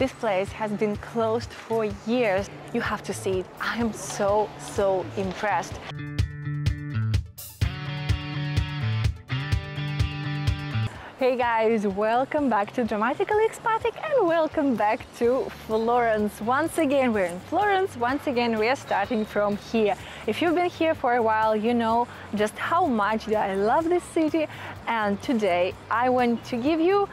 This place has been closed for years. You have to see it. I am so impressed. Hey guys, welcome back to Dramatically Expatic and welcome back to Florence. Once again, we're in Florence. Once again, we are starting from here. If you've been here for a while, you know just how much I love this city. And today I want to give you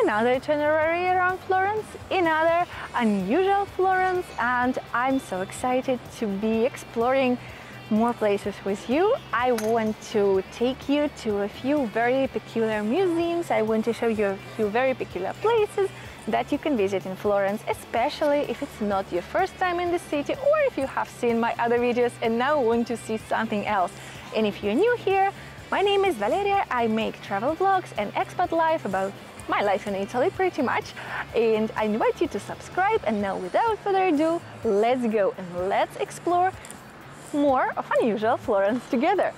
another itinerary around Florence, another unusual Florence, and I'm so excited to be exploring more places with you. I want to take you to a few very peculiar museums. I want to show you a few very peculiar places that you can visit in Florence, especially if it's not your first time in the city or if you have seen my other videos and now want to see something else. And if you're new here, my name is Valeria. I make travel vlogs and expat life about my life in Italy pretty much, and I invite you to subscribe. And now without further ado, let's go and let's explore more of unusual Florence together.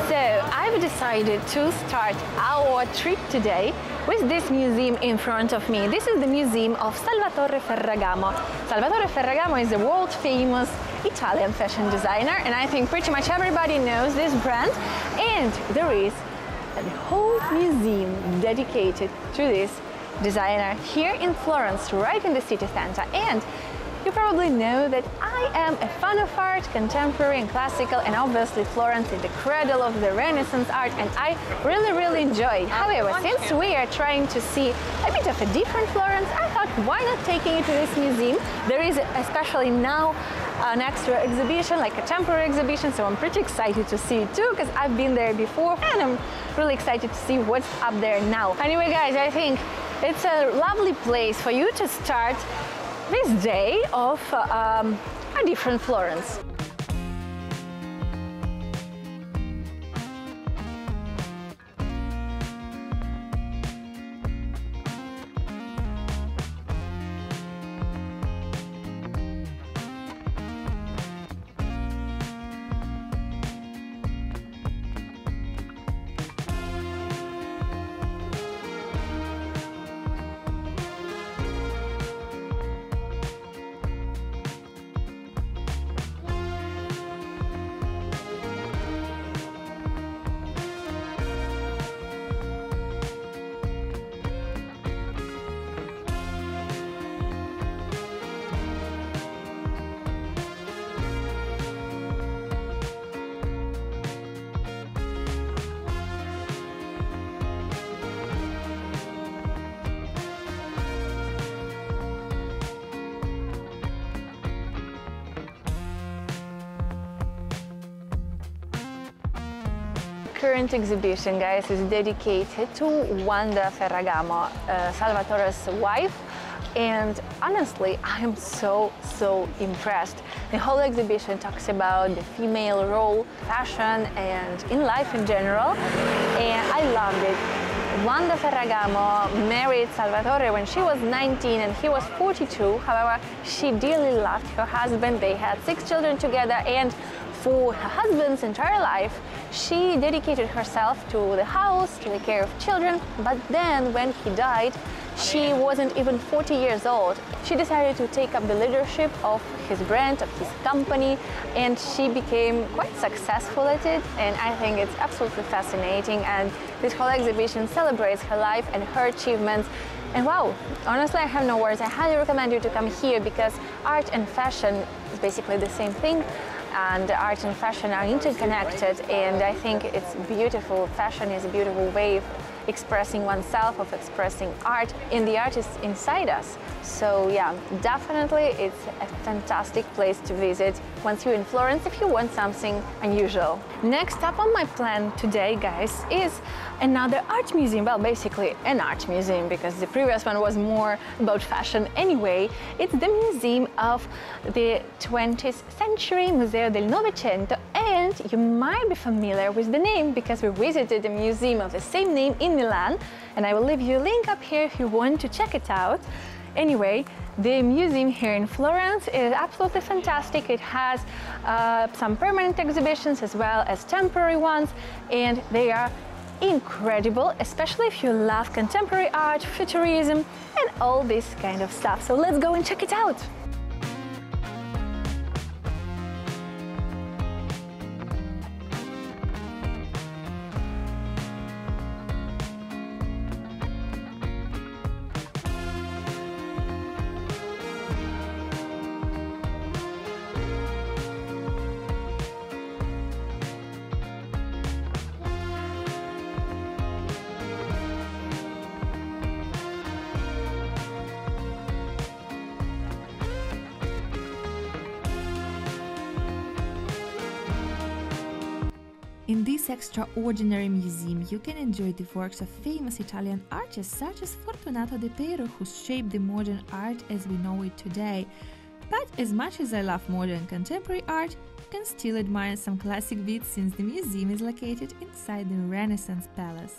So I've decided to start our trip today with this museum in front of me. This is the museum of Salvatore Ferragamo. Salvatore Ferragamo is a world famous Italian fashion designer, and I think pretty much everybody knows this brand. And there is a whole museum dedicated to this designer here in Florence, right in the city center. And you probably know that I am a fan of art, contemporary and classical, and obviously Florence is the cradle of the Renaissance art, and I really enjoy it. However, since we are trying to see a bit of a different Florence, I thought why not taking you to this museum. There is especially now an extra exhibition, like a temporary exhibition, so I'm pretty excited to see it too, because I've been there before and I'm really excited to see what's up there now. Anyway guys, I think it's a lovely place for you to start this day of a different Florence. Current exhibition, guys, is dedicated to Wanda Ferragamo, Salvatore's wife, and honestly I am so impressed. The whole exhibition talks about the female role, fashion, and in life in general, and I loved it. Wanda Ferragamo married Salvatore when she was 19 and he was 42. However, she dearly loved her husband. They had 6 children together, and for her husband's entire life, she dedicated herself to the house, to the care of children. But then when he died, she wasn't even 40 years old. She decided to take up the leadership of his brand, of his company, and she became quite successful at it. And I think it's absolutely fascinating. And this whole exhibition celebrates her life and her achievements. And wow, honestly, I have no words. I highly recommend you to come here because art and fashion is basically the same thing. And art and fashion are interconnected, and I think it's beautiful. Fashion is a beautiful way expressing oneself, of expressing art, and the art is inside us. So yeah, definitely it's a fantastic place to visit once you're in Florence if you want something unusual. Next up on my plan today, guys, is another art museum. Well, basically an art museum, because the previous one was more about fashion anyway. It's the Museum of the 20th Century, Museo del Novecento, and you might be familiar with the name because we visited a museum of the same name in Milan, and I will leave you a link up here if you want to check it out. Anyway, the museum here in Florence is absolutely fantastic. It has some permanent exhibitions as well as temporary ones, and they are incredible, especially if you love contemporary art, futurism, and all this kind of stuff. So let's go and check it out. In this extraordinary museum, you can enjoy the works of famous Italian artists such as Fortunato de Pero, who shaped the modern art as we know it today. But as much as I love modern contemporary art, you can still admire some classic bits since the museum is located inside the Renaissance Palace.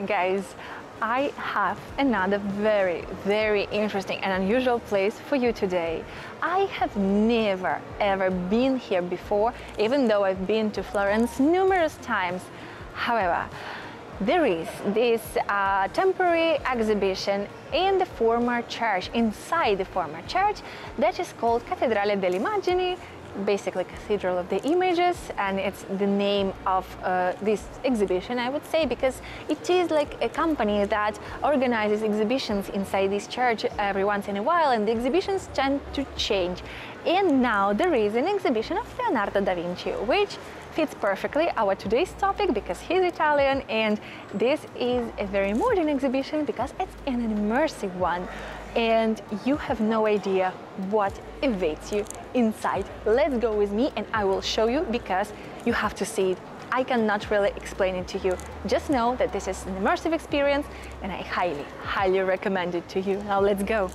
Guys, I have another very interesting and unusual place for you today. I have never ever been here before, even though I've been to Florence numerous times. However, there is this temporary exhibition in the former church, inside the former church, that is called Cattedrale delle Immagini, basically Cathedral of the Images, and it's the name of this exhibition, I would say, because it is like a company that organizes exhibitions inside this church every once in a while, and the exhibitions tend to change. And now there is an exhibition of Leonardo da Vinci, which fits perfectly our today's topic because he's Italian, and this is a very modern exhibition because it's an immersive one. And you have no idea what awaits you inside. Let's go with me and I will show you, because you have to see it. I cannot really explain it to you. Just know that this is an immersive experience and I highly recommend it to you. Now let's go.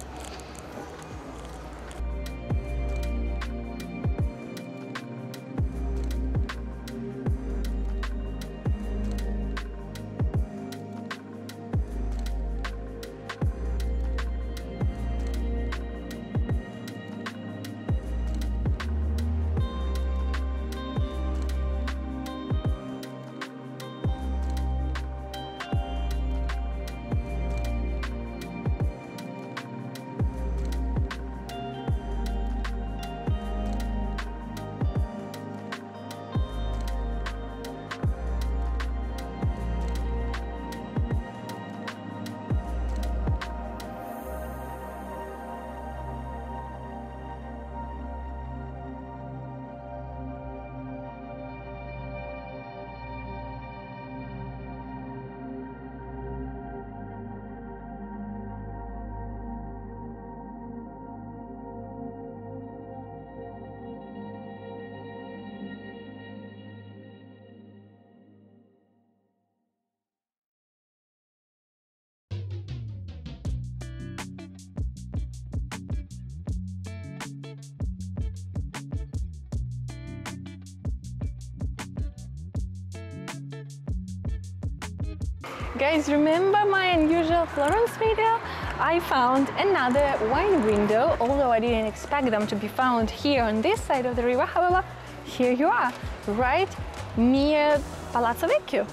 Guys, remember my unusual Florence video? I found another wine window, although I didn't expect them to be found here on this side of the river. However, here you are, right near Palazzo Vecchio.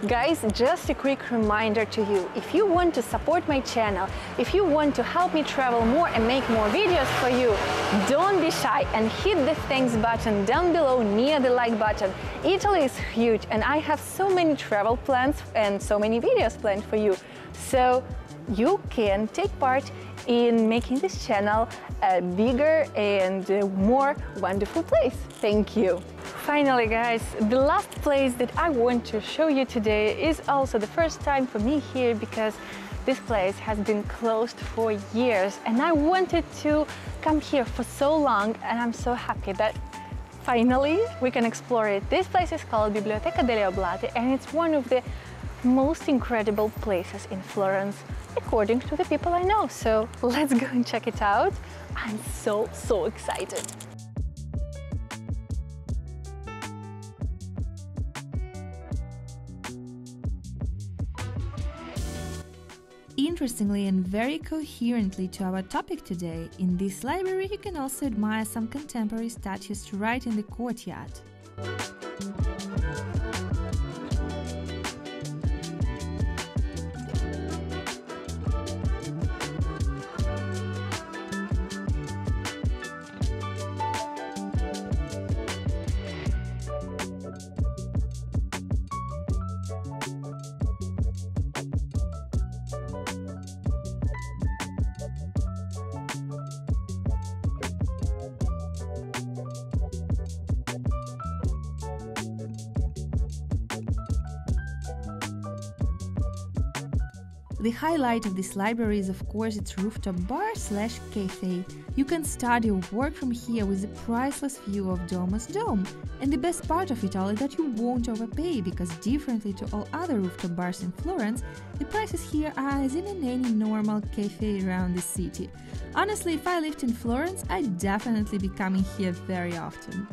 Guys, just a quick reminder to you, if you want to support my channel, if you want to help me travel more and make more videos for you, don't be shy and hit the thanks button down below near the like button. Italy is huge and I have so many travel plans and so many videos planned for you. So you can take part in making this channel a bigger and more wonderful place. Thank you. Finally, guys, the last place that I want to show you today is also the first time for me here because this place has been closed for years and I wanted to come here for so long, and I'm so happy that finally we can explore it. This place is called Biblioteca delle Oblate and it's one of the most incredible places in Florence, according to the people I know. So let's go and check it out. I'm so excited. Interestingly and very coherently to our topic today, in this library you can also admire some contemporary statues right in the courtyard. The highlight of this library is of course its rooftop bar/cafe. You can study or work from here with a priceless view of Domus Dome. And the best part of it all is that you won't overpay, because differently to all other rooftop bars in Florence, the prices here are as in any normal cafe around the city. Honestly, if I lived in Florence, I'd definitely be coming here very often.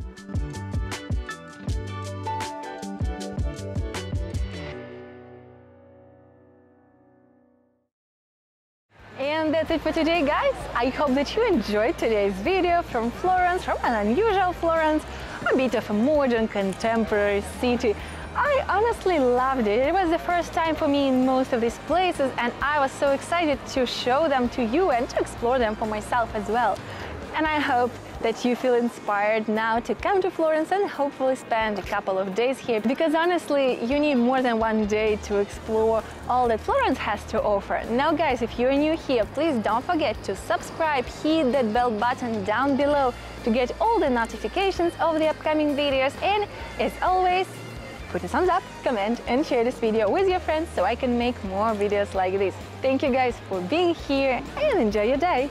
And that's it for today, guys. I hope that you enjoyed today's video from Florence, from an unusual Florence, a bit of a modern, contemporary city. I honestly loved it. It was the first time for me in most of these places, and I was so excited to show them to you and to explore them for myself as well. And I hope that you feel inspired now to come to Florence and hopefully spend a couple of days here, because honestly you need more than one day to explore all that Florence has to offer. Now guys, if you're new here, please don't forget to subscribe, hit that bell button down below to get all the notifications of the upcoming videos, and as always, put a thumbs up, comment and share this video with your friends so I can make more videos like this. Thank you guys for being here and enjoy your day!